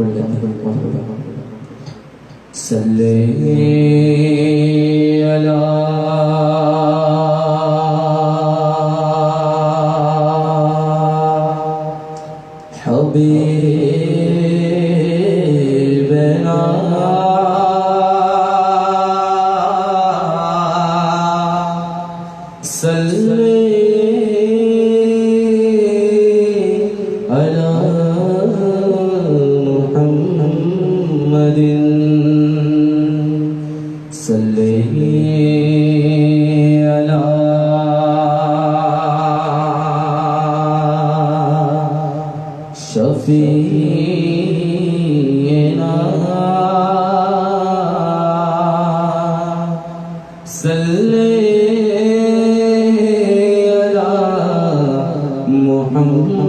पढ़ लेते हैं। सल्ले अला हबीबना सल्ले अला मुहम्मदिन सल्ले अला शफीना सल्ले अला मुहम्मदिन।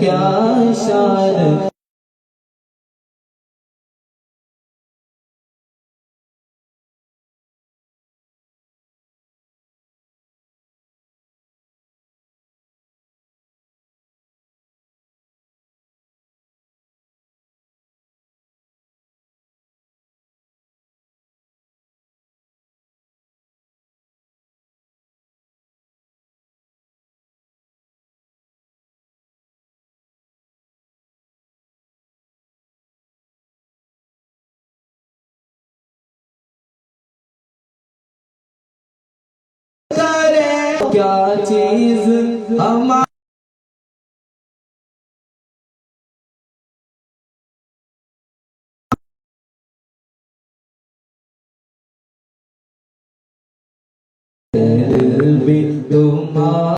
क्या शान क्या चीज हमारे दिल भी तुम्हारा